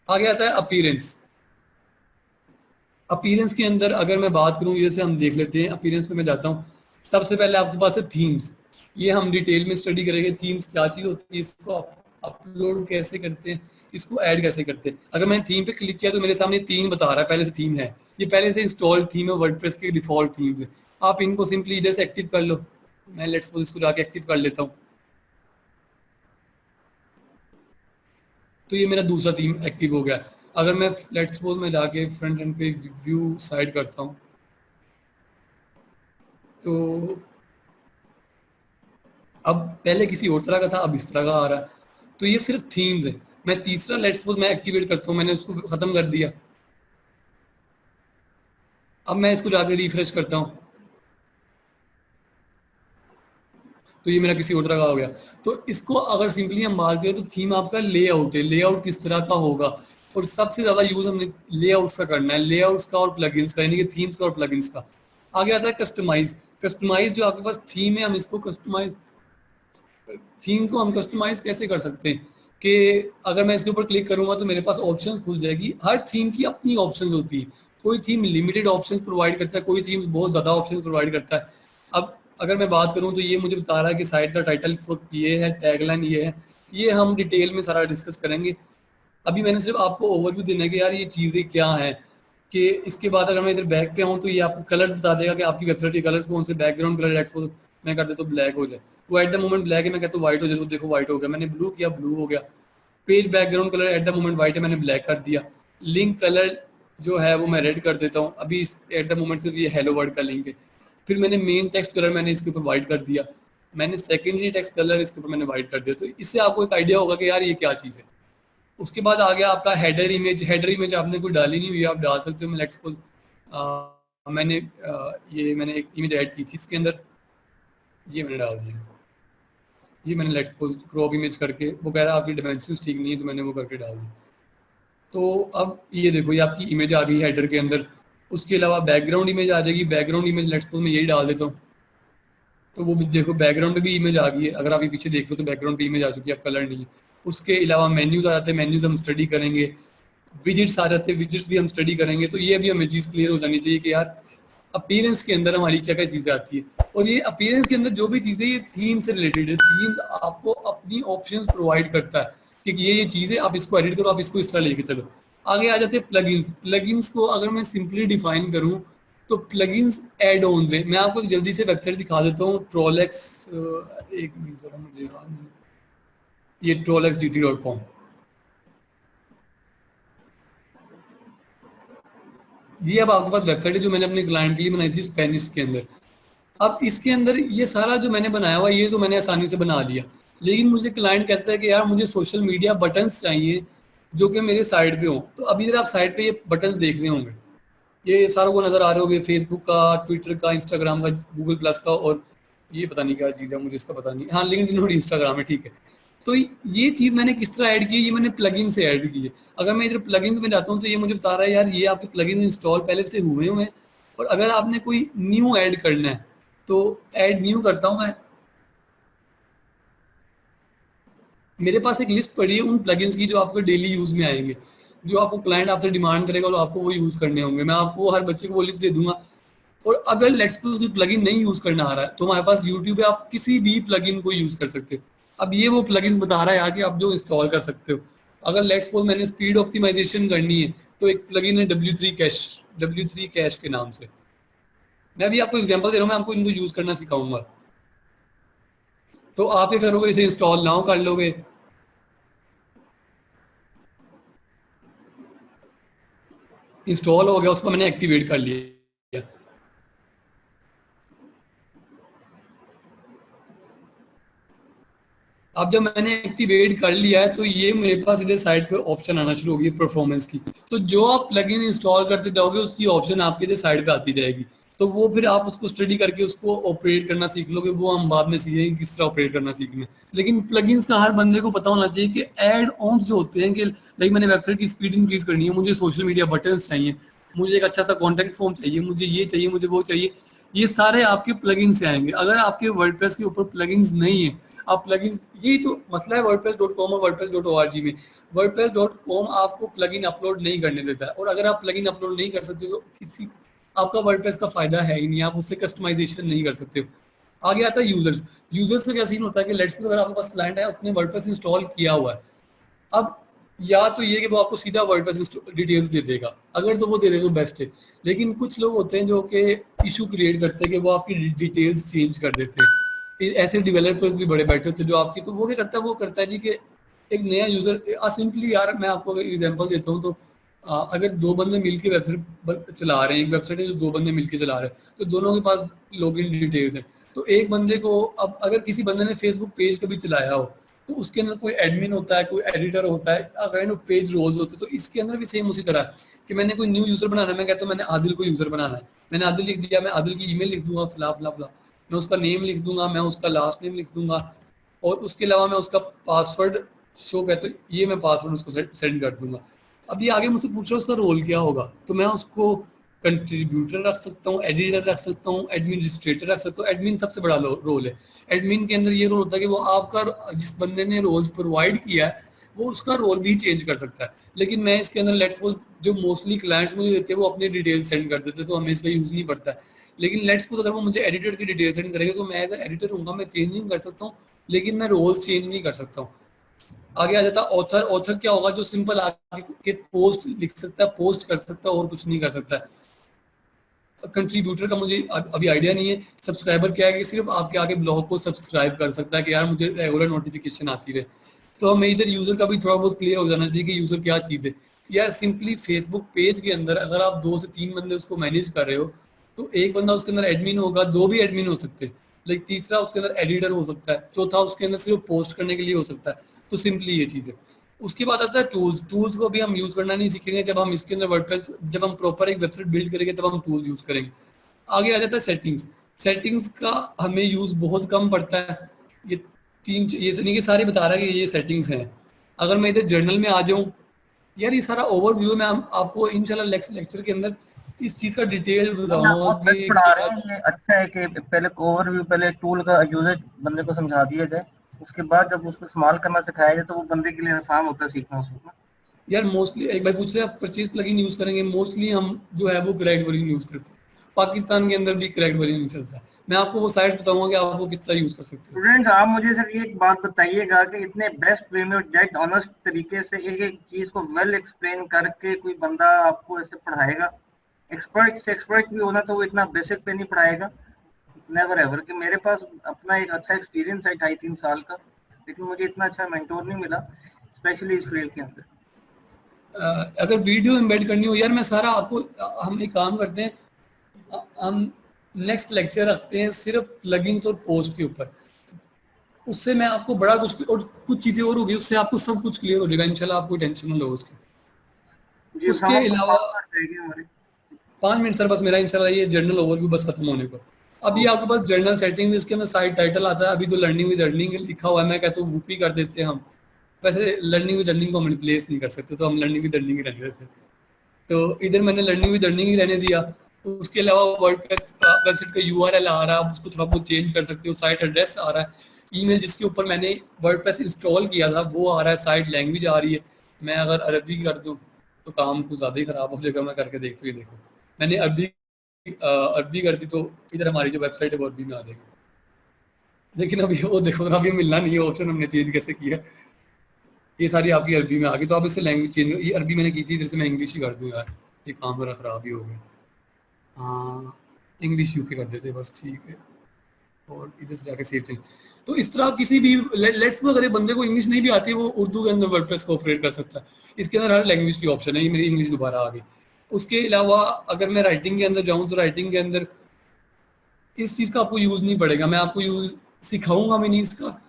आगे आता है अपीयरेंस। अपीयरेंस के अंदर अगर मैं बात करूं, जैसे हम देख लेते हैं, अपीयरेंस पे मैं जाता हूं। सबसे पहले आपके पास है थीम्स। ये हम डिटेल में स्टडी करेंगे, थीम्स क्या चीज होती है, इसको अपलोड कैसे करते हैं, इसको ऐड कैसे करते हैं। अगर मैंने थीम पे क्लिक किया तो मेरे सामने 3 बता रहा है, पहले से थीम है, ये पहले से इंस्टॉल्ड थीम है, वर्डप्रेस के डिफॉल्ट थीम्स है। आप इनको सिंपली इधर से एक्टिव कर लो। मैं लेट्स सपोज इसको जाके एक्टिव कर लेता हूँ, तो ये मेरा दूसरा थीम एक्टिव हो गया। अगर मैं लेट्स सपोज मैं जाके फ्रंट एंड पे व्यू साइड करता हूँ, तो अब पहले किसी और तरह का था, अब इस तरह का आ रहा है। तो ये सिर्फ थीम्स है। मैं तीसरा लेट्स सपोज मैं एक्टिवेट करता हूँ, मैंने उसको खत्म कर दिया। अब मैं इसको जाके रिफ्रेश करता हूँ, तो ये मेरा किसी और तरह का हो गया। तो इसको अगर सिंपली हम बात करें तो थीम आपका लेआउट है, लेआउट किस तरह का होगा। और सबसे ज्यादा यूज हमने लेआउट्स का करना है, लेआउट्स का और प्लगइन्स का, यानी कि थीम्स का और प्लगइन्स का। आगे आता है कस्टमाइज। कस्टमाइज जो आपके पास थीम है, हम इसको कस्टमाइज, थीम को हम कस्टमाइज कैसे कर सकते हैं कि अगर मैं इसके ऊपर क्लिक करूंगा तो मेरे पास ऑप्शन खुल जाएगी। हर थीम की अपनी ऑप्शंस होती है। कोई थीम लिमिटेड ऑप्शंस प्रोवाइड करता है, कोई थीम बहुत ज्यादा ऑप्शंस प्रोवाइड करता है। अब अगर मैं बात करूं तो ये मुझे बता रहा है कि साइट का टाइटल इस वक्त ये है, टैगलाइन ये है। ये हम डिटेल में सारा डिस्कस करेंगे। अभी मैंने सिर्फ आपको ओवरव्यू देना है कि यार ये चीजें क्या है। कि इसके बाद अगर मैं इधर बैक पे आऊँ तो ये आपको कलर्स बता देगा कि आपकी वेबसाइट के कलर्स कौन से, बैकग्राउंड कलर लेट्स सपोज मैं कर देता हूँ ब्लैक हो जाए, वो एट द मोमेंट ब्लैक है, मैं कहता हूँ व्हाइट हो जाए तो देखो व्हाइट हो गया। मैंने ब्लू किया, ब्लू हो गया। Page background colour at the moment white है, मैंने ब्लैक कर दिया। लिंक कलर जो है वो मैं रेड कर देता हूँ, अभी एट द मोमेंट सिर्फ ये हेलो वर्ड का लिंक है। फिर मैंने मेन टेक्स्ट कलर मैंने इसके ऊपर व्हाइट कर दिया, मैंने सेकेंडरी टेक्स्ट कलर इसके ऊपर मैंने व्हाइट कर दिया। तो इससे आपको एक आइडिया होगा कि यार ये क्या चीज़ है। उसके बाद आ गया आपका हेडर इमेज। हेडर इमेज आपने कोई डाली नहीं हुई, आप डाल सकते हो। मैं लेट्स सपोज मैंने ये मैंने एक इमेज ऐड की थी इसके अंदर, ये मैंने डाल दिया। ये मैंने लेट्स सपोज क्रॉप इमेज करके, वो कह रहा है आपकी डायमेंशंस ठीक नहीं है, तो मैंने वो करके डाल दिया। तो अब ये देखो ये आपकी इमेज आ गई हेडर के अंदर। उसके अलावा बैकग्राउंड इमेज आ जाएगी। बैकग्राउंड इमेज लेट्स सपोज मैं यही डाल देता हूँ, तो वो भी देखो बैकग्राउंड पे भी इमेज आ गई है। अगर आप ये पीछे देख लो तो बैकग्राउंड पे इमेज आ चुकी है, अब कलर नहीं है। उसके अलावा मेन्यूज आ जाते हैं, मेन्यूज हम स्टडी करेंगे। विजिट्स आ जाते हैं, विजिट्स भी हम स्टडी करेंगे। तो ये भी हमें चीज़ क्लियर हो जानी चाहिए कि यार अपीयरेंस के अंदर हमारी क्या क्या चीज़ें आती है। और ये अपीयरेंस के अंदर जो भी चीज़ें, ये थीम से रिलेटेड है। थीम आपको अपनी ऑप्शंस प्रोवाइड करता है कि ये चीज़ें आप इसको एडिट करो, आप इसको इस तरह लेके चलो। आगे आ जाते हैं प्लगइन्स। प्लगइन्स को अगर मैं सिंपली डिफाइन करूँ तो प्लगइन्स एड ऑन्स है। मैं आपको जल्दी से वेबसाइट दिखा देता हूँ, ट्रोलेक्स, एक मिनट जरा मुझे याद नहीं, ये trollexgt.com। ये अब आपके पास वेबसाइट है जो मैंने अपने क्लाइंट के लिए बनाई थी स्पेनिश के अंदर। अब इसके अंदर ये सारा जो मैंने बनाया हुआ ये तो मैंने आसानी से बना लिया, लेकिन मुझे क्लाइंट कहता है कि यार मुझे सोशल मीडिया बटन्स चाहिए जो कि मेरे साइड पे हो। तो अभी इधर आप साइड पे ये बटन्स देख रहे होंगे, ये सारों को नजर आ रहे होंगे, फेसबुक का, ट्विटर का, इंस्टाग्राम का, गूगल प्लस का, और ये पता नहीं क्या चीज़ है, मुझे इसका पता नहीं। हाँ, लिंक्डइन और इंस्टाग्राम है, ठीक है। तो ये चीज़ मैंने किस तरह ऐड की है, ये मैंने प्लगइन से ऐड की है। अगर मैं इधर प्लगइन्स में जाता हूँ तो ये मुझे बता रहा है यार ये आपके प्लगइन इंस्टॉल पहले से हुए हुए हैं। और अगर आपने कोई न्यू ऐड करना है तो ऐड न्यू करता हूँ मैं। मेरे पास एक लिस्ट पड़ी है उन प्लगइन्स की जो आपको डेली यूज में आएंगे, जो आपको क्लाइंट आपसे डिमांड करेगा और आपको वो यूज करने होंगे। मैं आपको हर बच्चे को वो लिस्ट दे दूंगा। और अगर लेट्स सपोज कोई प्लगइन नहीं यूज करना आ रहा है तो हमारे पास यूट्यूब पे आप किसी भी प्लगइन को यूज कर सकते हो। अब ये वो प्लगइन्स बता रहा है आगे आप जो इंस्टॉल कर सकते हो। अगर लेट्स सपोज मैंने स्पीड ऑप्टिमाइजेशन करनी है तो एक प्लगइन है W3 कैश, W3 कैश के नाम से। मैं भी आपको एग्जांपल दे रहा हूँ, मैं आपको इनको यूज करना सिखाऊंगा। तो आप क्या करोगे, इसे इंस्टॉल नाउ कर लोगे। इंस्टॉल हो गया, उसको मैंने एक्टिवेट कर लिया। अब जब मैंने एक्टिवेट कर लिया है तो ये मेरे पास इधर साइड पे ऑप्शन आना शुरू हो गई परफॉर्मेंस की। तो जो आप प्लगइन इंस्टॉल करते जाओगे उसकी ऑप्शन आपके इधर साइड पे आती जाएगी। तो वो फिर आप उसको स्टडी करके उसको ऑपरेट करना सीख लोगे। वो हम बाद में सीखेंगे किस तरह ऑपरेट करना सीखना है। लेकिन प्लगइन्स का हर बंदे को पता होना चाहिए कि एड ऑन्स जो होते हैं कि लाइक मैंने वेबसाइट की स्पीड इंक्रीज करनी है, मुझे सोशल मीडिया बटन्स चाहिए, मुझे एक अच्छा सा कॉन्टैक्ट फॉर्म चाहिए, मुझे ये चाहिए, मुझे वो चाहिए। ये सारे आपके प्लगइन्स से आएंगे। अगर आपके वर्डप्रेस के ऊपर प्लगइन्स नहीं है, आप प्लगइन्स, यही तो मसला है wordpress.com और wordpress.org में। wordpress.com आपको प्लगइन अपलोड नहीं करने देता है, और अगर आप प्लगइन अपलोड नहीं कर सकते तो किसी आपका वर्डप्रेस का फायदा है ही नहीं, आप उससे कस्टमाइजेशन नहीं कर सकते हो। आगे आता है यूजर्स। यूजर्स का क्या सीन होता है कि लेट्स सपोज अगर आपके पास क्लाइंट है, उसने वर्डप्रेस इंस्टॉल किया हुआ है, अब या तो ये कि वो आपको सीधा वर्डप्रेस डिटेल्स दे देगा, अगर तो वो दे दे तो बेस्ट है। लेकिन कुछ लोग होते हैं जो कि इशू क्रिएट करते हैं कि वो आपकी डिटेल्स चेंज कर देते हैं। ऐसे डेवलपर्स भी बड़े बैठे होते हैं जो आपकी, तो वो क्या करता है, वो करता है जी कि एक नया यूजर सिंपली, यार मैं आपको एग्जांपल देता हूँ, तो अगर दो बंदे मिलकर वेबसाइट चला रहे हैं, एक वेबसाइट है जो दो बंदे मिलकर चला रहे हैं, तो दोनों के पास लॉगिन डिटेल्स हैं। तो एक बंदे को, अब अगर किसी बंदे ने फेसबुक पेज कभी चलाया हो, तो उसके अंदर कोई एडमिन होता है, कोई एडिटर होता है, अगर पेज रोल्स होते हैं, तो इसके अंदर भी सेम उसी तरह है कि मैंने कोई न्यू यूजर बनाना है, मैं कहता हूँ मैंने आदिल को यूजर बनाना है, मैंने आदिल लिख दिया, मैं आदिल की ईमेल लिख दूंगा, फिला फिला फिला, मैं उसका नेम लिख दूंगा, मैं उसका लास्ट नेम लिख दूंगा, और उसके अलावा मैं उसका पासवर्ड शो कहते हैं, ये मैं पासवर्ड उसको सेंड कर दूंगा। अब ये आगे मुझसे पूछ रहा है उसका रोल क्या होगा, तो मैं उसको कंट्रीब्यूटर रख सकता हूँ, एडिटर रख सकता हूँ, एडमिनिस्ट्रेटर रख सकता हूँ। एडमिन सबसे बड़ा रोल है। एडमिन के अंदर ये रोल होता है कि वो आपका, जिस बंदे ने रोल प्रोवाइड किया है, वो उसका रोल भी चेंज कर सकता है। लेकिन मैं इसके अंदर लेट्स सपोज, जो मोस्टली क्लाइंट्स मुझे देते हैं वो अपनी डिटेल सेंड कर देते हैं, तो हमें इसका यूज नहीं पड़ता है। लेकिन लेट्स सपोज अगर वो मुझे एडिटर की डिटेल सेंड करेंगे, तो मैं एज एडिटर हूँ, मैं चेंजिंग कर सकता हूँ, लेकिन मैं रोल्स चेंज नहीं कर सकता हूँ। आगे आ जाता है ऑथर। ऑथर क्या होगा, जो सिंपल आगे के पोस्ट लिख सकता है, पोस्ट कर सकता है, और कुछ नहीं कर सकता है। कंट्रीब्यूटर का मुझे अभी आइडिया नहीं है। सब्सक्राइबर क्या है कि सिर्फ आपके आगे ब्लॉग को सब्सक्राइब कर सकता है कि यार मुझे रेगुलर नोटिफिकेशन आती रहे। तो हमें इधर यूजर का भी थोड़ा बहुत क्लियर हो जाना चाहिए कि यूजर क्या चीज़ है। यार सिंपली फेसबुक पेज के अंदर अगर आप 2 से 3 बंदे उसको मैनेज कर रहे हो, तो एक बंदा उसके अंदर एडमिन होगा, 2 भी एडमिन हो सकते हैं, लेकिन तीसरा उसके अंदर एडिटर हो सकता है, चौथा उसके अंदर सिर्फ पोस्ट करने के लिए हो सकता है। तो सिंपली ये चीज़ है। उसके बाद आता है टूल्स। टूल्स को भी हम यूज करना नहीं सीखेंगे जब हम इसके अंदर वर्डप्रेस, जब हम प्रॉपर एक वेबसाइट बिल्ड करेंगे तब हम टूल्स यूज करेंगे। आगे आ जाता है सेटिंग्स। सेटिंग्स का हमें यूज बहुत कम पड़ता है। ये ये नहीं कि सारे बता रहा है कि ये सेटिंग्स हैं। अगर मैं इधर जर्नल में आ जाऊं, यार ये सारा ओवरव्यू मैं आपको इंशाल्लाह नेक्स्ट लेक्चर के अंदर इस चीज का डिटेल बताऊंगा आप कि पढ़ा रहे हैं, ये अच्छा है कि पहले ओवरव्यू, पहले टूल का यूजेज बंदे को समझा दिया जाए, उसके बाद जब उसको इस्तेमाल करना सिखाया जाए तो वो बंदे के लिए आसान होता है सीखना उसको। यार मोस्टली एक भाई पूछ रहे हैं परचेज प्लगइन यूज करेंगे, मोस्टली हम जो है वो क्रैक्ड वर्जन यूज करते हैं। पाकिस्तान के अंदर भी क्रैक्ड वर्जन नहीं चलता है। मैं आपको वो साइट्स बताऊंगा कि आप वो किस तरह यूज कर सकते हो। स्टूडेंट, आप मुझे सर ये एक बात बताइएगा कि इतने बेस्ट वे में डायरेक्ट ऑनेस्ट तरीके से एक एक चीज को वेल एक्सप्लेन करके कोई बंदा आपको ऐसे पढ़ाएगा, एक्सपर्ट से एक्सपर्ट भी होना, तो वो इतना बेसिक पे नहीं पढ़ाएगा। नेवर एवर कि मेरे पास अपना एक अच्छा एक्सपीरियंस है 2.5-3 साल का, लेकिन मुझे इतना अच्छा मेंटोर नहीं मिला, स्पेशली इस फील्ड के अंदर। अगर वीडियो एम्बेड करनी हो, यार मैं सारा आपको, हम एक काम करते हैं, हम नेक्स्ट लेक्चर रखते हैं सिर्फ प्लगइन्स और पोस्ट के ऊपर। उससे मैं आपको बड़ा कुछ, और कुछ चीजें और होगी, उससे आपको सब कुछ क्लियर हो जाएगा इंशाल्लाह, आपको टेंशन ना लो उसकी। उसके अलावा 5 मिनट सर बस मेरा, इंशाल्लाह ये जर्नल ओवरव्यू बस खत्म होने को। अब ये आपके पास जर्नल सेटिंग्स, इसके अंदर साइट टाइटल आता है। अभी तो लर्निंग विद अर्निंग लिखा हुआ है, मैं कहता हूँ वूपी कर देते हैं हम। वैसे लर्निंग विद अर्निंग को हम रिप्लेस नहीं कर सकते, तो हम लर्निंग विद अर्निंग ही रहने देते हैं। तो इधर मैंने लर्निंग विद अर्निंग ही रहने दिया। तो उसके अलावा वर्डप्रेस वेबसाइट का यूआरएल आ रहा है, आप उसको थोड़ा बहुत चेंज कर सकते हो। साइट एड्रेस आ रहा है, ईमेल जिसके ऊपर मैंने वर्डप्रेस इंस्टॉल किया था वो आ रहा है, साइट लैंग्वेज आ रही है। मैं अगर अरबी कर दूं तो काम कुछ ज़्यादा ही खराब हो जाएगा। मैं करके देखते हुए देखो, मैंने अरबी कर दी तो इधर हमारी जो वेबसाइट है वो अरबी में आ जाएगी। लेकिन अभी वो देखो ना, अभी मिलना नहीं है ऑप्शन, हमने चेंज कैसे किया। ये सारी आपकी अरबी में आ गई, तो आप इससे लैंग्वेज चेंज, ये अरबी मैंने की थी, इधर से मैं इंग्लिश ही कर दूँ यार, ये काम मेरा ख़राब ही हो गया। हाँ, इंग्लिश यूके कर देते बस, ठीक है। और इधर से जाके सेव चेंज। तो इस तरह किसी भी लेट्स में अगर बंदे को इंग्लिश नहीं भी आती है, वो उर्दू के अंदर वर्डप्रेस को ऑपरेट कर सकता है। इसके अंदर हर लैंग्वेज की ऑप्शन है। ये मेरी इंग्लिश दोबारा आ गई। उसके अलावा अगर मैं राइटिंग के अंदर जाऊँ, तो राइटिंग के अंदर इस चीज़ का आपको यूज़ नहीं पड़ेगा, मैं आपको यूज़ सिखाऊंगा भी नहीं इसका।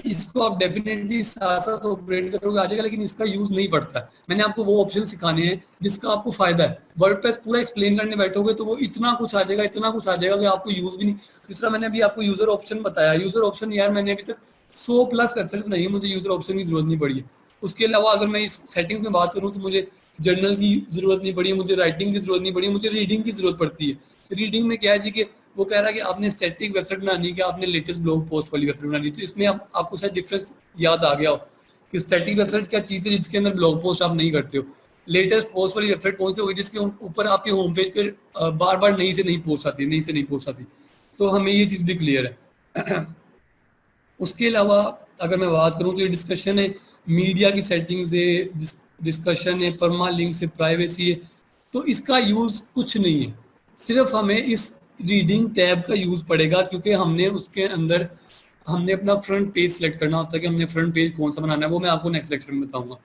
इसको आप डेफिनेटली साथ साथ ऑपरेट करोगे आ जाएगा, लेकिन इसका यूज नहीं पड़ता है। मैंने आपको वो ऑप्शन सिखाने हैं जिसका आपको फायदा है। वर्डप्रेस पूरा एक्सप्लेन करने बैठोगे तो वो इतना कुछ आ जाएगा, इतना कुछ आ जाएगा कि आपको यूज भी नहीं। तीसरा मैंने अभी आपको यूजर ऑप्शन बताया। यूजर ऑप्शन यार मैंने अभी तक 100+ वेबसाइट बनाई है, मुझे यूजर ऑप्शन की जरूरत नहीं पड़ी है। उसके अलावा अगर मैं इस सेटिंग में बात करूँ तो मुझे जर्नल की जरूरत नहीं पड़ी, मुझे राइटिंग की जरूरत नहीं पड़ी, मुझे रीडिंग की जरूरत पड़ती है। रीडिंग में क्या है जी कि वो कह रहा है कि आपने स्टैटिक वेबसाइट बनानी है कि आपने लेटेस्ट ब्लॉग पोस्ट वाली वेबसाइट बनानी है। तो इसमें आपको शायद डिफरेंस याद आ गया हो कि स्टैटिक वेबसाइट क्या चीज़ है जिसके अंदर ब्लॉग पोस्ट आप नहीं करते हो। लेटेस्ट पोस्ट वाली वेबसाइट कौन सी होगी जिसके ऊपर आपके होम पेज पर बार बार नई से नई पोस्ट आती। तो हमें ये चीज़ भी क्लियर है। उसके अलावा अगर मैं बात करूं तो ये डिस्कशन है मीडिया की सेटिंग्स है, डिस्कशन है परमा लिंक्स है, प्राइवेसी है। तो इसका यूज़ कुछ नहीं है, सिर्फ हमें इस रीडिंग टैब का यूज़ पड़ेगा क्योंकि हमने उसके अंदर हमने अपना फ्रंट पेज सेलेक्ट करना होता है कि हमने फ्रंट पेज कौन सा बनाना है। वो मैं आपको नेक्स्ट लेक्चर में बताऊंगा।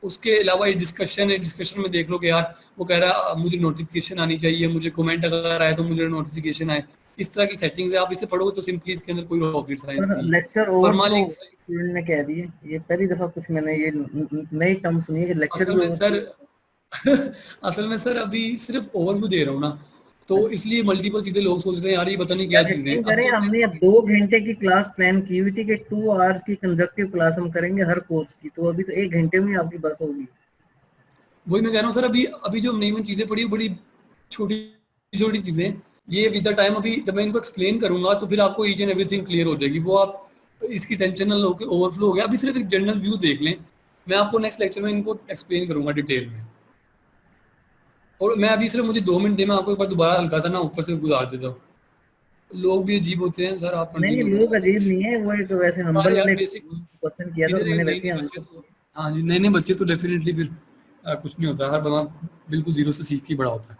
उसके अलावा ये डिस्कशन है, डिस्कशन में देख लो कि यार वो कह रहा है मुझे नोटिफिकेशन आनी चाहिए, मुझे कमेंट अगर आए तो मुझे नोटिफिकेशन आए। इस तरह की सेटिंग्स है, आप इसे पढ़ोगे तो सिंपली इसके अंदर कोई रॉकेट साइंस नहीं है। लेक्चर ओवरफ्लो ने कह दिए, ये पहली दफा कुछ मैंने ये नई टर्म सुनी है कि लेक्चर असल में सर अभी सिर्फ ओवरव्यू दे रहा हूँ ना, तो इसलिए मल्टीपल चीजें लोग सोच रहे हैं यार ये पता नहीं क्या चीजें करें। हमने अब 2 घंटे की क्लास प्लान की हुई थी कि 2 आवर्स की कंजक्टिव क्लास हम करेंगे हर कोर्स की, तो अभी तो 1 घंटे में आपकी बस होगी। वही मैं कह रहा हूँ सर, अभी जो नई चीजें पढ़ी बड़ी छोटी छोटी चीजें, ये विद द टाइम अभी जब मैं इनको एक्सप्लेन करूंगा तो फिर आपको ईच एंड एवरीथिंग क्लियर हो जाएगी। वो आप इसकी टेंशन ना लो कि ओवरफ्लो हो गया। अभी सिर्फ एक जनरल व्यू देख लें, मैं आपको नेक्स्ट लेक्चर में इनको एक्सप्लेन करूंगा डिटेल में। और मैं अभी सिर्फ मुझे 2 मिनट दे, मैं आपको एक बार दोबारा हल्का सा ना ऊपर से गुजार देता हूँ। लोग भी अजीब होते हैं सर, आप नहीं लोग अजीब नहीं है, वो एक वैसे नंबर वाले क्वेश्चन किया था मैंने वैसे ही। हाँ जी, नए बच्चे तो डेफिनेटली फिर कुछ नहीं होता, हर बंदा बिल्कुल जीरो से सीख के बड़ा होता है।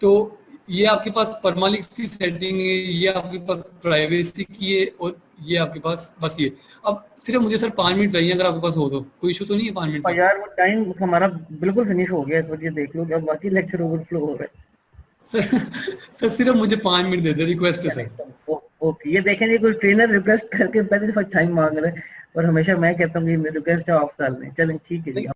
तो ये आपके पास परमालिंक्स की सेटिंग है, ये आपके पास प्राइवेसी की है, और ये आपके पास बस ये। अब सिर्फ मुझे सर 5 मिनट चाहिए, अगर आपके पास हो तो कोई इशू तो नहीं है 5 मिनट? यार वो टाइम हमारा बिल्कुल फिनिश हो गया इस वक्त, देख लो अब बाकी लेक्चर ओवरफ्लो हो रहा है। सर सिर्फ मुझे 5 मिनट दे दे, रिक्वेस्ट है सर। ओके, ये देखें, ये कोई ट्रेनर रिक्वेस्ट करके पहली दफा टाइम मांग रहे हैं और हमेशा मैं कहता हूँ कि रिक्वेस्ट ऑफ कर दें। चलें ठीक है जी।